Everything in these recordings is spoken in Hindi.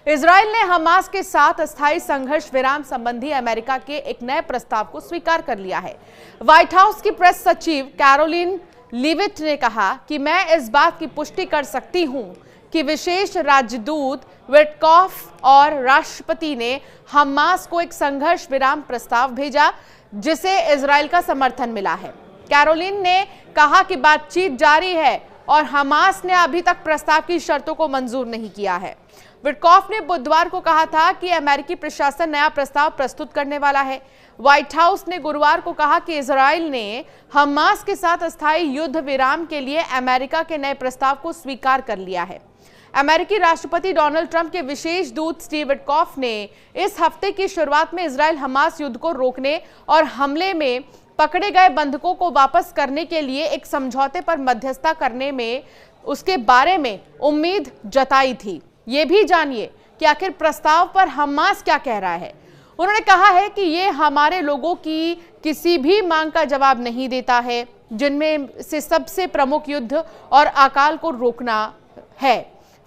इजराइल ने हमास के साथ अस्थायी संघर्ष विराम संबंधी अमेरिका के एक नए प्रस्ताव को स्वीकार कर लिया है। व्हाइट हाउस की प्रेस सचिव कैरोलिन लीविट ने कहा कि मैं इस बात की पुष्टि कर सकती हूं कि विशेष राजदूत विटकॉफ और राष्ट्रपति ने हमास को एक संघर्ष विराम प्रस्ताव भेजा जिसे इजराइल का समर्थन मिला है। कैरोलिन ने कहा कि बातचीत जारी है और हमास ने अभी तक प्रस्ताव की शर्तों को मंजूर नहीं किया है। विटकॉफ ने बुधवार को कहा था कि अमेरिकी प्रशासन नया प्रस्ताव प्रस्तुत करने वाला है। व्हाइट हाउस ने गुरुवार को कहा कि इजराइल ने हमास के साथ अस्थायी युद्ध विराम के लिए अमेरिका के नए प्रस्ताव को स्वीकार कर लिया है। अमेरिकी राष्ट्रपति डोनाल्ड ट्रंप के विशेष दूत स्टीव विटकॉफ ने इस हफ्ते की शुरुआत में इजराइल हमास युद्ध को रोकने और हमले में पकड़े गए बंधकों को वापस करने के लिए एक समझौते पर मध्यस्थता करने में उसके बारे में उम्मीद जताई थी। ये भी जानिए कि आखिर प्रस्ताव पर हमास क्या कह रहा है। उन्होंने कहा है कि ये हमारे लोगों की किसी भी मांग का जवाब नहीं देता है, जिनमें से सबसे प्रमुख युद्ध और अकाल को रोकना है।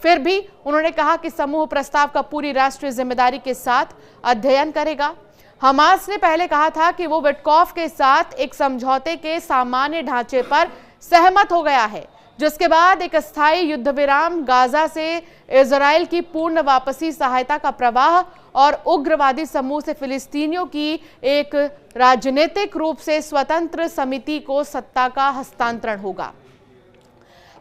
फिर भी उन्होंने कहा कि समूह प्रस्ताव का पूरी राष्ट्रीय जिम्मेदारी के साथ अध्ययन करेगा। हमास ने पहले कहा था कि वो विटकॉफ के साथ एक समझौते के सामान्य ढांचे पर सहमत हो गया है, जिसके बाद एक अस्थायी युद्ध विराम, गाजा से इजराइल की पूर्ण वापसी, सहायता का प्रवाह और उग्रवादी समूह से फिलिस्तीनियों की एक राजनीतिक रूप से स्वतंत्र समिति को सत्ता का हस्तांतरण होगा।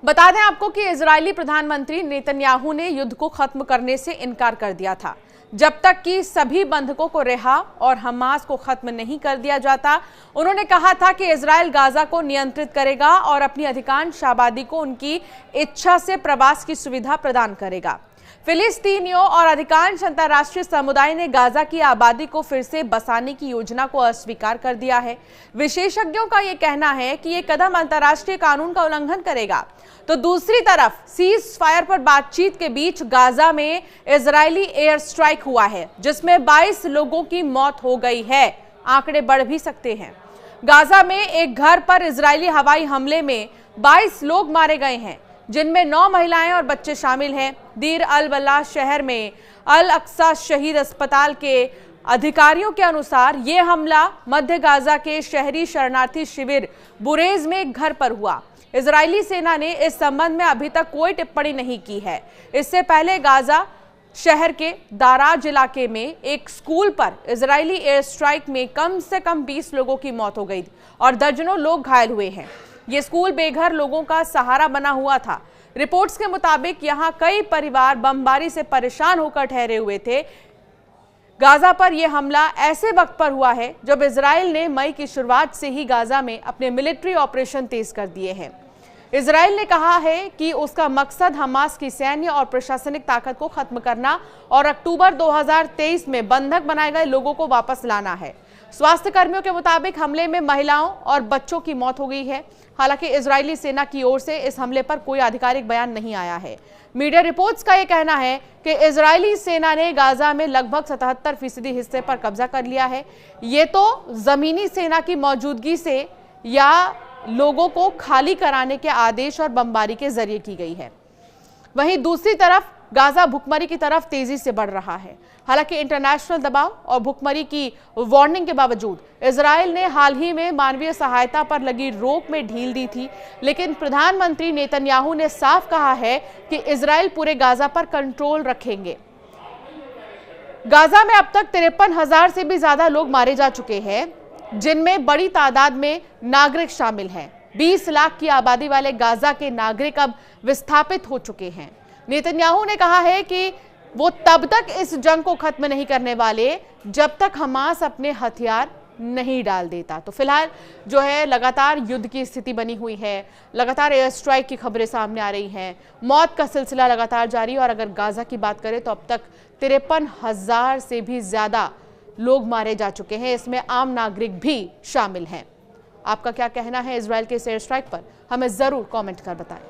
बता दें आपको कि इजरायली प्रधानमंत्री नेतन्याहू ने युद्ध को खत्म करने से इनकार कर दिया था। जब तक कि सभी बंधकों को रिहा और हमास को खत्म नहीं कर दिया जाता, उन्होंने कहा था कि इजराइल गाजा को नियंत्रित करेगा और अपनी अधिकांश आबादी को उनकी इच्छा से प्रवास की सुविधा प्रदान करेगा। फिलिस्तीनियों और अधिकांश अंतर्राष्ट्रीय समुदाय ने गाजा की आबादी को फिर से बसाने की योजना को अस्वीकार कर दिया है। विशेषज्ञों का यह कहना है कि यह कदम अंतर्राष्ट्रीय कानून का उल्लंघन करेगा। तो दूसरी तरफ सीज फायर पर बातचीत के बीच गाजा में इजरायली एयर स्ट्राइक हुआ है, जिसमें 22 लोगों की मौत हो गई है। आंकड़े बढ़ भी सकते हैं। गाजा में एक घर पर इजरायली हवाई हमले में 22 लोग मारे गए हैं, जिनमें 9 महिलाएं और बच्चे शामिल हैं। दीर अल बलाह शहर में अल अक्सा शहीद अस्पताल के अधिकारियों के अनुसार यह हमला मध्य गाजा के शहरी शरणार्थी शिविर बुरेज में एक घर पर हुआ। इजरायली सेना ने इस संबंध में अभी तक कोई टिप्पणी नहीं की है। इससे पहले गाजा शहर के दाराज इलाके में एक स्कूल पर इजरायली एयर स्ट्राइक में कम से कम 20 लोगों की मौत हो गई और दर्जनों लोग घायल हुए हैं। ये स्कूल बेघर लोगों का सहारा बना हुआ था। रिपोर्ट्स के मुताबिक यहां कई परिवार बमबारी से परेशान होकर ठहरे हुए थे। गाजा पर यह हमला ऐसे वक्त पर हुआ है जब इजराइल ने मई की शुरुआत से ही गाजा में अपने मिलिट्री ऑपरेशन तेज कर दिए हैं। इजराइल ने कहा है कि उसका मकसद हमास की सैन्य और प्रशासनिक ताकत को खत्म करना और अक्टूबर 2023 में बंधक बनाए गए लोगों को वापस लाना है। स्वास्थ्य कर्मियों के मुताबिक हमले में महिलाओं और बच्चों की मौत हो गई है। हालांकि इजरायली सेना की ओर से इस हमले पर कोई आधिकारिक बयान नहीं आया है। मीडिया रिपोर्ट्स का यह कहना है कि इजरायली सेना ने गाजा में लगभग 77% हिस्से पर कब्जा कर लिया है। ये तो जमीनी सेना की मौजूदगी से या लोगों को खाली कराने के आदेश और बमबारी के जरिए की गई है। वहीं दूसरी तरफ गाजा भुखमरी की तरफ तेजी से बढ़ रहा है। हालांकि इंटरनेशनल दबाव और भुखमरी की वार्निंग के बावजूद इजराइल ने हाल ही में मानवीय सहायता पर लगी रोक में ढील दी थी, लेकिन प्रधानमंत्री नेतन्याहू ने साफ कहा है कि इजराइल पूरे गाजा पर कंट्रोल रखेंगे। गाजा में अब तक 53,000 से भी ज्यादा लोग मारे जा चुके हैं, जिनमें बड़ी तादाद में नागरिक शामिल हैं। 20 लाख की आबादी वाले गाजा के नागरिक अब विस्थापित हो चुके हैं। नेतन्याहू ने कहा है कि वो तब तक इस जंग को खत्म नहीं करने वाले जब तक हमास अपने हथियार नहीं डाल देता। तो फिलहाल जो है लगातार युद्ध की स्थिति बनी हुई है, लगातार एयर स्ट्राइक की खबरें सामने आ रही हैं, मौत का सिलसिला लगातार जारी है और अगर गाजा की बात करें तो अब तक 53,000 से भी ज्यादा लोग मारे जा चुके हैं। इसमें आम नागरिक भी शामिल हैं। आपका क्या कहना है इजराइल के एयर स्ट्राइक पर? हमें जरूर कमेंट कर बताएं।